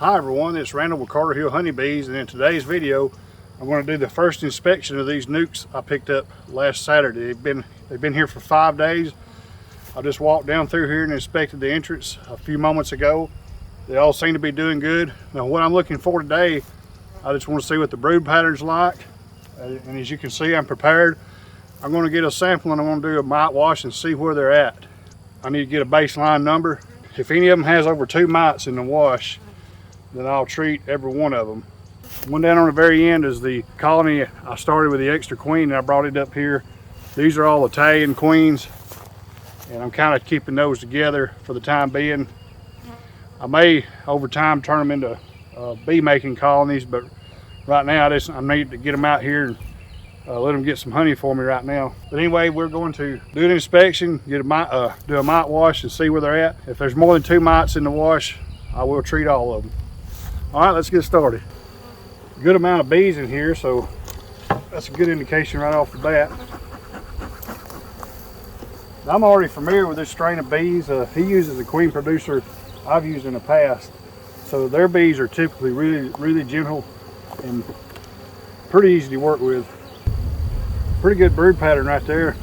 Hi everyone, it's Randall with Carter Hill Honeybees, and in today's video I'm going to do the first inspection of these nucs I picked up last Saturday. They've been here for 5 days. I just walked down through here and inspected the entrance a few moments ago. They all seem to be doing good. Now what I'm looking for today, I just want to see what the brood pattern's like, and as you can see I'm prepared. I'm going to get a sample and I'm going to do a mite wash and see where they're at. I need to get a baseline number. If any of them has over 2 mites in the wash, then I'll treat every one of them. One down on the very end is the colony. I started with the extra queen and I brought it up here. These are all Italian queens, and I'm kind of keeping those together for the time being. I may over time turn them into bee making colonies, but right now I need to get them out here and let them get some honey for me right now. But anyway, we're going to do an inspection, do a mite wash and see where they're at. If there's more than 2 mites in the wash, I will treat all of them. All right, let's get started. Good amount of bees in here, so that's a good indication right off the bat. I'm already familiar with this strain of bees. He uses a queen producer I've used in the past. So their bees are typically really gentle and pretty easy to work with. Pretty good brood pattern right there.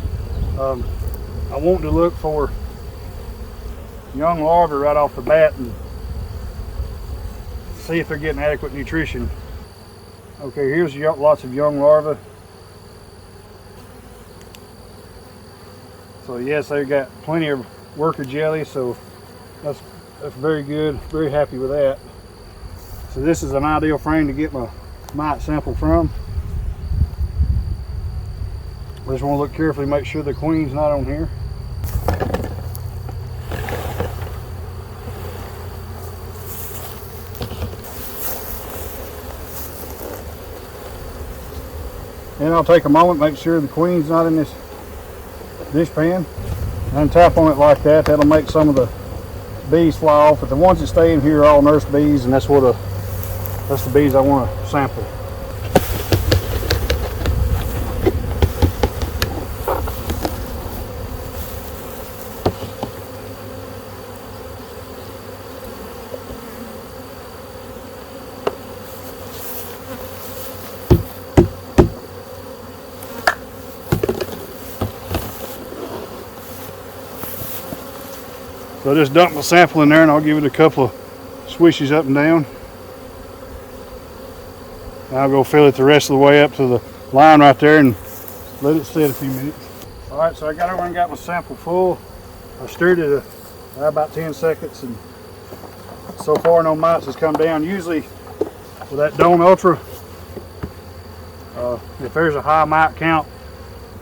I want to look for young larvae right off the bat and see if they're getting adequate nutrition. Okay, here's lots of young larvae. So yes, they've got plenty of worker jelly, so that's very good. Very happy with that. So this is an ideal frame to get my mite sample from. I just want to look carefully, make sure the queen's not on here. And I'll take a moment, make sure the queen's not in this dish pan, and tap on it like that. That'll make some of the bees fly off. But the ones that stay in here are all nurse bees, and that's the bees I want to sample. So I just dump my sample in there and I'll give it a couple of swishes up and down. And I'll go fill it the rest of the way up to the line right there and let it sit a few minutes. Alright, so I got over and got my sample full. I stirred it about 10 seconds, and so far no mites has come down. Usually with that Dawn Ultra, if there's a high mite count,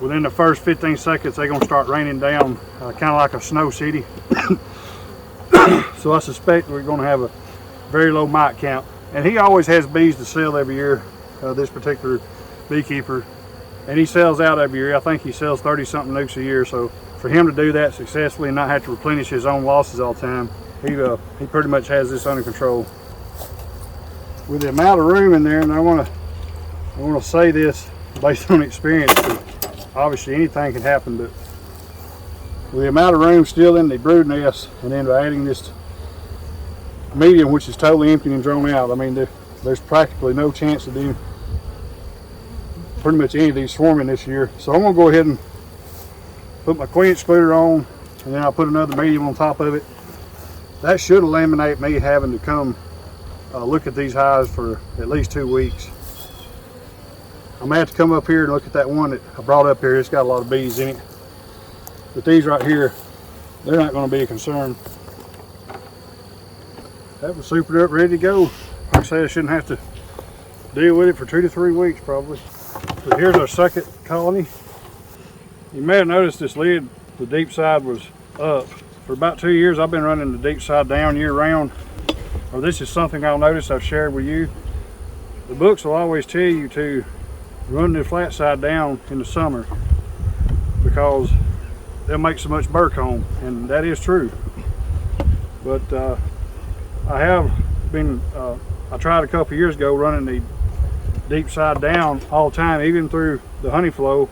within the first 15 seconds they're going to start raining down, kind of like a snow city. So I suspect we're going to have a very low mite count. And he always has bees to sell every year, this particular beekeeper. And he sells out every year. I think he sells 30-something nucs a year. So for him to do that successfully and not have to replenish his own losses all the time, he pretty much has this under control. With the amount of room in there, and I want to say this based on experience, obviously anything can happen, but with the amount of room still in the brood nest, and then by adding this medium, which is totally empty and drawn out, I mean there's practically no chance of them, pretty much any of these swarming this year. So I'm going to go ahead and put my queen excluder on, and then I'll put another medium on top of it. That should eliminate me having to come look at these hives for at least 2 weeks. I'm going to have to come up here and look at that one that I brought up here. It's got a lot of bees in it. But these right here, they're not going to be a concern. That was supered up, ready to go. Like I said, I shouldn't have to deal with it for 2 to 3 weeks probably. So here's our second colony. You may have noticed this lid, the deep side was up. For about 2 years I've been running the deep side down year round. Or this is something I'll notice I've shared with you. The books will always tell you to run the flat side down in the summer because they'll make so much burr comb, and that is true. But I have been, I tried a couple years ago running the deep side down all the time, even through the honey flow,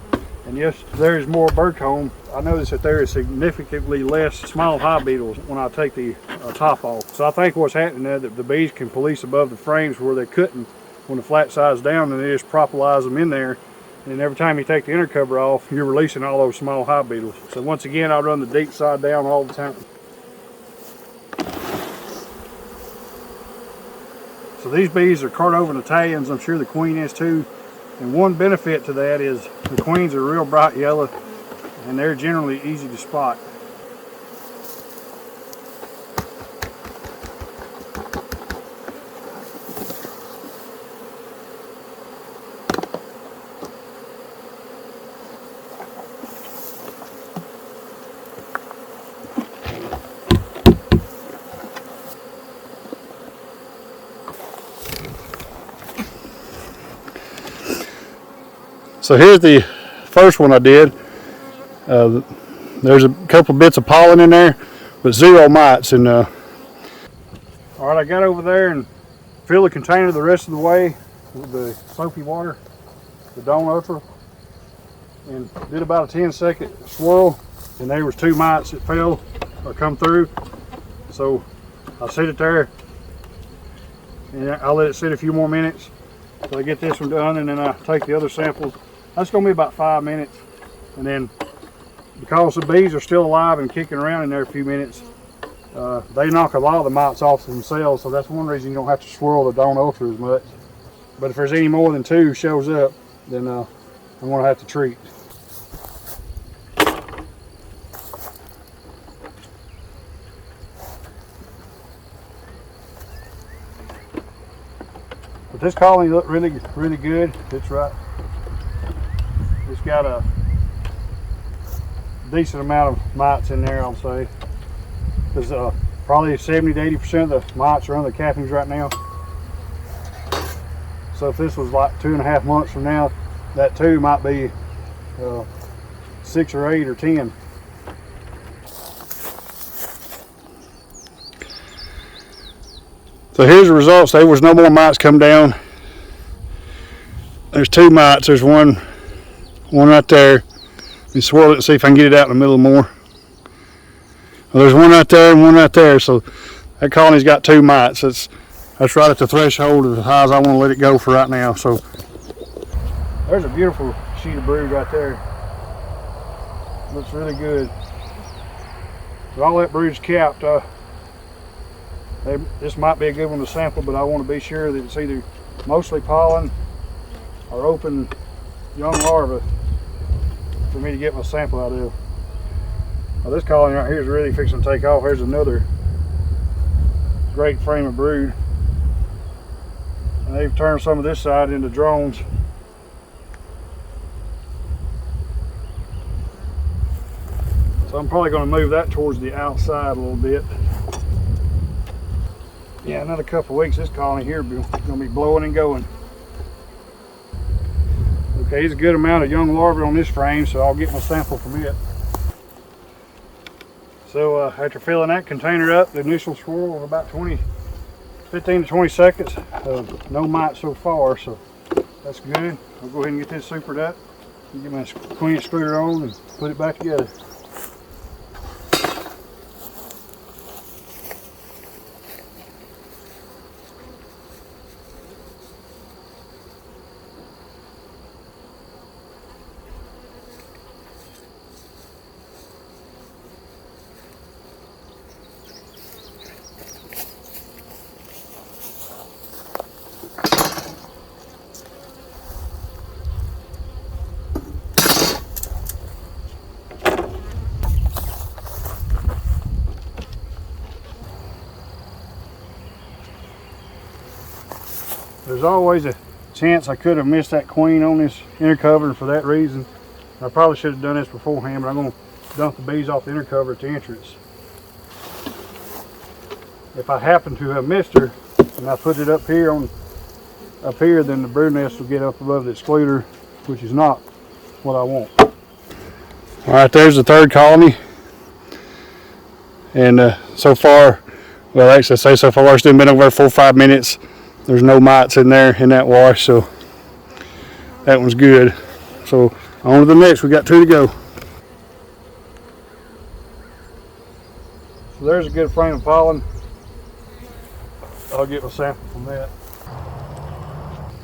And yes, there is more bird comb. I noticed that there is significantly less small hive beetles when I take the top off. So I think what's happening there, that the bees can police above the frames where they couldn't when the flat side's down, and they just propolize them in there. And every time you take the inner cover off, you're releasing all those small hive beetles. So once again, I run the deep side down all the time. So these bees are Cordovan Italians. I'm sure the queen is too. And one benefit to that is the queens are real bright yellow, and they're generally easy to spot. So here's the first one I did. There's a couple bits of pollen in there, but 0 mites. And all right, I got over there and filled the container the rest of the way with the soapy water, the Dawn Ultra, and did about a 10-second swirl. And there was 2 mites that fell or come through. So I set it there, and I'll let it sit a few more minutes till I get this one done, and then I take the other samples. That's going to be about 5 minutes, and then because the bees are still alive and kicking around in there a few minutes, they knock a lot of the mites off themselves. So that's one reason you don't have to swirl the Dawn Ultra as much. But if there's any more than 2 shows up, then I'm going to have to treat. But this colony looked really, really good. It's right. It's got a decent amount of mites in there, I'll say. Because probably 70 to 80% of the mites are under the cappings right now. So if this was like 2.5 months from now, that 2 might be 6 or 8 or 10. So here's the results. There was no more mites come down. There's 2 mites. There's one right there. Let me swirl it and see if I can get it out in the middle more. Well, there's one right there and one right there. So that colony's got 2 mites. That's right at the threshold of the highs I want to let it go for right now. So there's a beautiful sheet of brood right there. Looks really good. But all that brood's capped. This might be a good one to sample, but I want to be sure that it's either mostly pollen or open young larvae for me to get my sample out of. Now this colony right here is really fixing to take off. Here's another great frame of brood. And they've turned some of this side into drones. So I'm probably going to move that towards the outside a little bit. Yeah, another couple of weeks, this colony here is going to be blowing and going. Okay, there's a good amount of young larvae on this frame, so I'll get my sample from it. So after filling that container up, the initial swirl of about 15 to 20 seconds. No mites so far, so that's good. I'll go ahead and get this supered up, get my queen extruder on and put it back together. There's always a chance I could have missed that queen on this inner cover, and for that reason I probably should have done this beforehand, but I'm going to dump the bees off the inner cover at the entrance. If I happen to have missed her and I put it up here, then the brood nest will get up above the excluder, which is not what I want. Alright, there's the 3rd colony, and so far, well actually I say so far, it's been over there 4 or 5 minutes. There's no mites in there in that wash, so that one's good. So On to the next, we got 2 to go. So there's a good frame of pollen. I'll get my sample from that.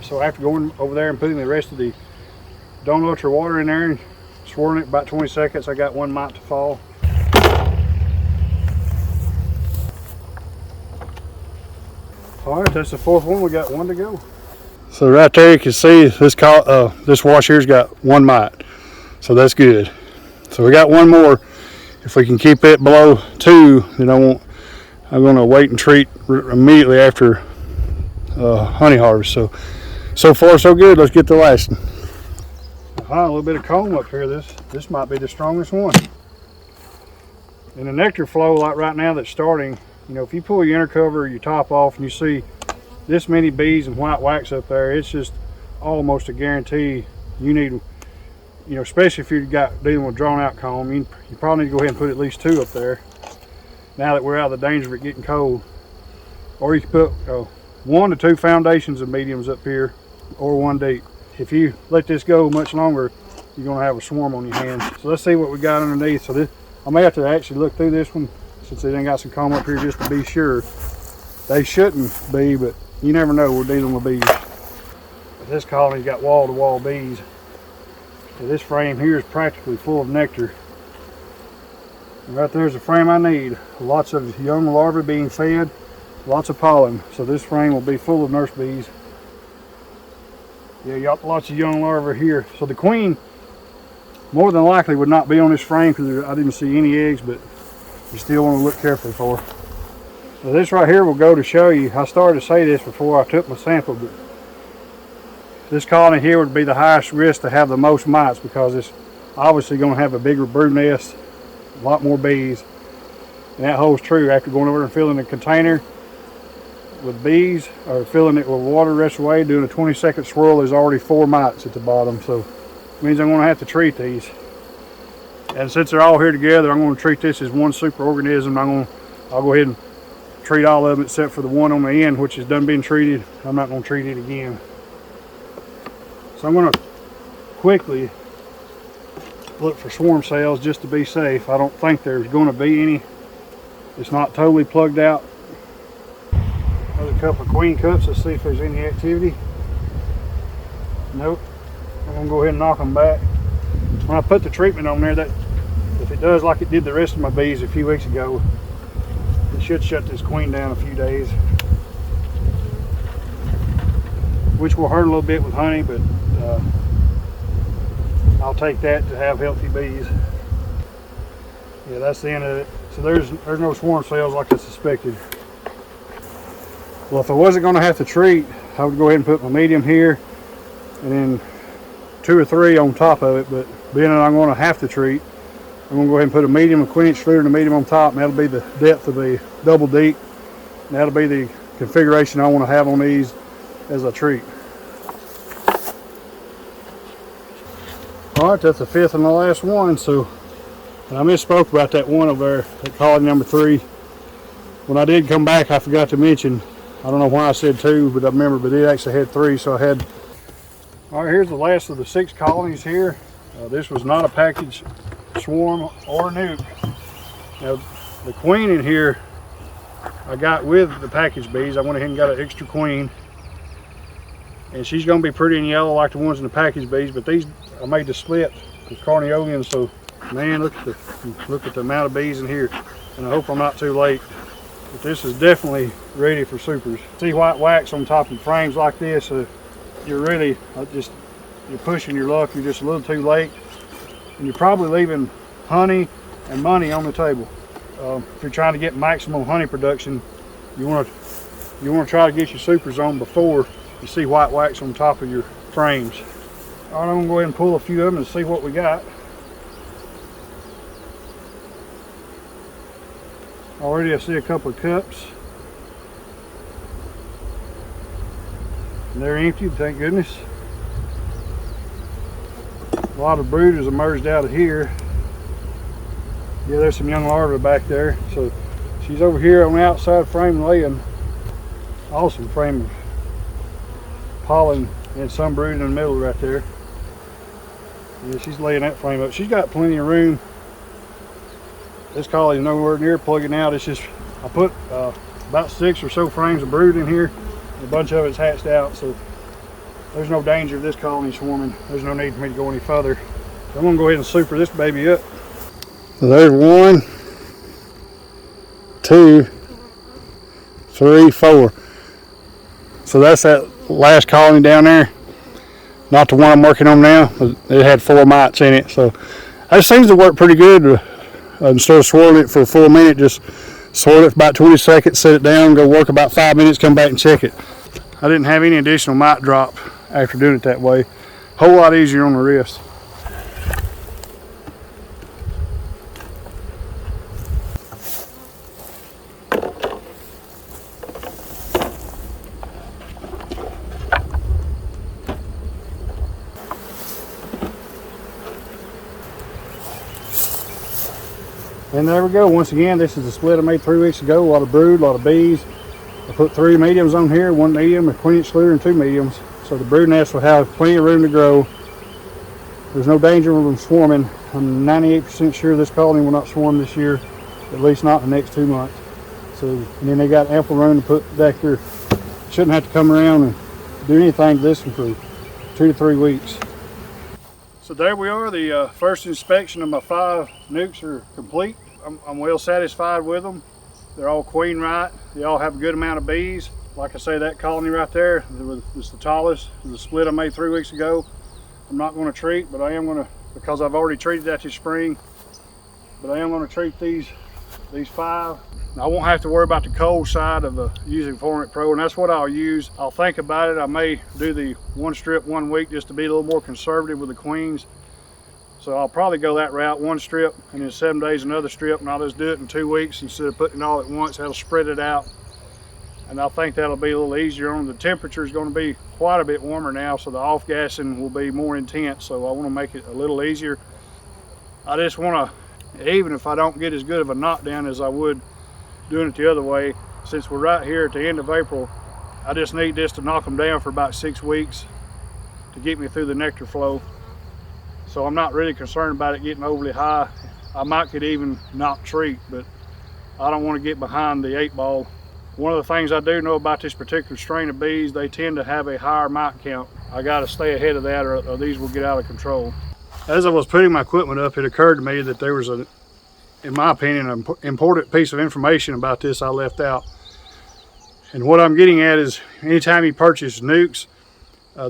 So after going over there and putting the rest of the Don't Ultra water in there and swirling it about 20 seconds, I got 1 mite to fall. All right, that's the 4th one. We got 1 to go. So right there you can see this wash here's got 1 mite. So that's good. So we got 1 more. If we can keep it below 2, then I'm going to wait and treat immediately after honey harvest. So far so good. Let's get the last one. A little bit of comb up here. This might be the strongest one. And the nectar flow, like right now that's starting, you know, if you pull your inner cover or your top off and you see this many bees and white wax up there, it's just almost a guarantee you need, you know, especially if you've got dealing with drawn out comb, you probably need to go ahead and put at least 2 up there now that we're out of the danger of it getting cold. Or you can put 1 to 2 foundations of mediums up here, or 1 deep. If you let this go much longer, you're going to have a swarm on your hands. So let's see what we got underneath. So I may have to actually look through this one since they done got some comb up here just to be sure. They shouldn't be, but you never know. We're dealing with bees. But this colony's got wall-to-wall bees. So this frame here is practically full of nectar. And right there's the frame I need. Lots of young larvae being fed, lots of pollen. So this frame will be full of nurse bees. Yeah, you got lots of young larvae here. So the queen more than likely would not be on this frame because I didn't see any eggs, but you still want to look carefully for her. So this right here will go to show you. I started to say this before I took my sample, but this colony here would be the highest risk to have the most mites because it's obviously going to have a bigger brood nest, a lot more bees. And that holds true after going over and filling the container with bees or filling it with water the rest of the way, doing a 20-second swirl. There's already 4 mites at the bottom, so it means I'm going to have to treat these. And since they're all here together, I'm going to treat this as one superorganism. I'll go ahead and treat all of them except for the one on the end, which is done being treated. I'm not going to treat it again. So I'm going to quickly look for swarm cells just to be safe. I don't think there's going to be any. It's not totally plugged out. Another couple of queen cups. Let's see if there's any activity. Nope. I'm going to go ahead and knock them back. When I put the treatment on there, that if it does like it did the rest of my bees a few weeks ago, it should shut this queen down a few days, which will hurt a little bit with honey, but I'll take that to have healthy bees. Yeah, that's the end of it. So there's no swarm cells like I suspected. Well, if I wasn't going to have to treat, I would go ahead and put my medium here and then 2 or 3 on top of it, but being that I'm going to have to treat, I'm going to go ahead and put a medium of quinine fluid and a medium on top, and that'll be the depth of the double deep. And that'll be the configuration I want to have on these as I treat. Alright, that's the 5th and the last one. So, and I misspoke about that one over there, that colony number 3. When I did come back, I forgot to mention, I don't know why I said 2, but I remember, but it actually had 3, so I had. Alright, here's the last of the 6 colonies here. This was not a package swarm or nuke. Now, the queen in here I got with the package bees. I went ahead and got an extra queen. And she's going to be pretty and yellow like the ones in the package bees, but these, I made the split with carniolan, so man, look at the amount of bees in here. And I hope I'm not too late. But this is definitely ready for supers. See white wax on top of frames like this, you're really you're pushing your luck. You're just a little too late, and you're probably leaving honey and money on the table. If you're trying to get maximum honey production, you want to try to get your supers on before you see white wax on top of your frames. All right, I'm gonna go ahead and pull a few of them and see what we got. Already I see a couple of cups. And they're empty, thank goodness. A lot of brood has emerged out of here. Yeah, there's some young larvae back there. So she's over here on the outside frame laying. Awesome frame of pollen and some brood in the middle right there. Yeah, she's laying that frame up. She's got plenty of room. This colony's nowhere near plugging out. It's just, I put about 6 or so frames of brood in here. A bunch of it's hatched out, so there's no danger of this colony swarming. There's no need for me to go any further. So I'm gonna go ahead and super this baby up. So there's 1, 2, 3, 4. So that's that last colony down there. Not the one I'm working on now. It had 4 mites in it, so that seems to work pretty good. Instead of swirling it for a full minute, just swirl it for about 20 seconds, set it down, go work about 5 minutes, come back and check it. I didn't have any additional mite drop after doing it that way. Whole lot easier on the wrist. And there we go. Once again, this is a split I made 3 weeks ago. A lot of brood, a lot of bees. I put 3 mediums on here, 1 medium, a queen-inch lure, and 2 mediums. So the brood nest will have plenty of room to grow. There's no danger of them swarming. I'm 98% sure this colony will not swarm this year, at least not in the next 2 months. So, and then they got ample room to put back here. Shouldn't have to come around and do anything to this one for 2 to 3 weeks. So there we are. The first inspection of my 5 nucs are complete. I'm well satisfied with them. They're all queen right. They all have a good amount of bees. Like I say, that colony right there is the tallest. The split I made 3 weeks ago. I'm not going to treat, but I am going to, because I've already treated that this spring, but I am going to treat these 5. I won't have to worry about the cold side of using Formant Pro, and that's what I'll use. I'll think about it. I may do the 1 strip 1 week just to be a little more conservative with the queens. So I'll probably go that route, 1 strip, and then 7 days another strip, and I'll just do it in 2 weeks instead of putting it all at once. That'll spread it out, and I think that'll be a little easier on. The temperature is going to be quite a bit warmer now, so the off-gassing will be more intense, so I want to make it a little easier. I just want to, even if I don't get as good of a knockdown as I would doing it the other way, since we're right here at the end of April, I just need this to knock them down for about 6 weeks to get me through the nectar flow. So I'm not really concerned about it getting overly high. I might could even not treat, but I don't want to get behind the 8 ball. One of the things I do know about this particular strain of bees, they tend to have a higher mite count. I got to stay ahead of that, or these will get out of control. As I was putting my equipment up, it occurred to me that there was, in my opinion, an important piece of information about this I left out. And what I'm getting at is, anytime you purchase nucs,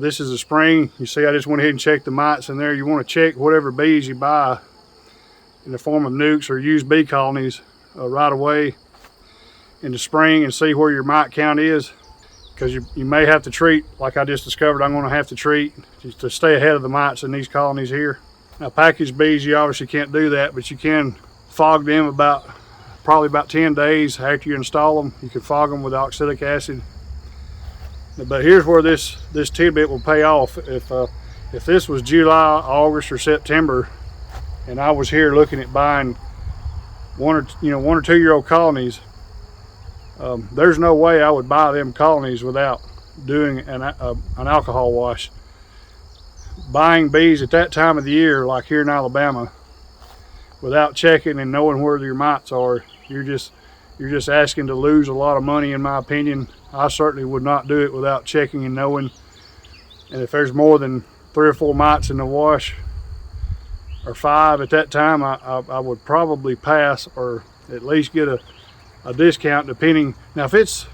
this is a spring. You see I just went ahead and checked the mites in there. You want to check whatever bees you buy in the form of nucs or used bee colonies right away in the spring and see where your mite count is, because you may have to treat, like I just discovered I'm going to have to treat to stay ahead of the mites in these colonies here. Now packaged bees, you obviously can't do that, but you can fog them probably about 10 days after you install them. You can fog them with oxalic acid. But here's where this tidbit will pay off. If this was July, August, or September, and I was here looking at buying 1 or 2 year old colonies, there's no way I would buy them colonies without doing an alcohol wash. Buying bees at that time of the year, like here in Alabama, without checking and knowing where your mites are, you're just asking to lose a lot of money, in my opinion. I certainly would not do it without checking and knowing. And if there's more than 3 or 4 mites in the wash, or 5 at that time, I would probably pass, or at least get a discount depending. Now if it's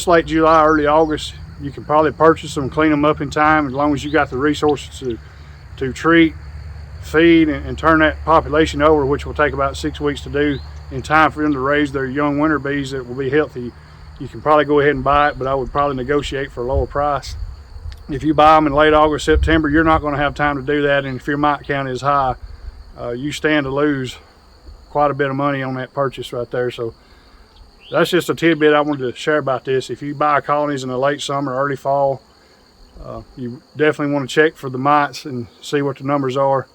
late July, early August, you can probably purchase them, clean them up in time, as long as you got the resources to treat, feed, and turn that population over, which will take about 6 weeks to do, in time for them to raise their young winter bees that will be healthy. You can probably go ahead and buy it, but I would probably negotiate for a lower price. If you buy them in late August, September, you're not going to have time to do that, and if your mite count is high, you stand to lose quite a bit of money on that purchase right there. So that's just a tidbit I wanted to share about this. If you buy colonies in the late summer, early fall, you definitely want to check for the mites and see what the numbers are,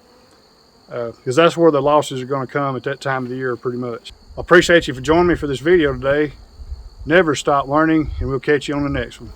because that's where the losses are going to come at that time of the year pretty much. I appreciate you for joining me for this video today. Never stop learning, and we'll catch you on the next one.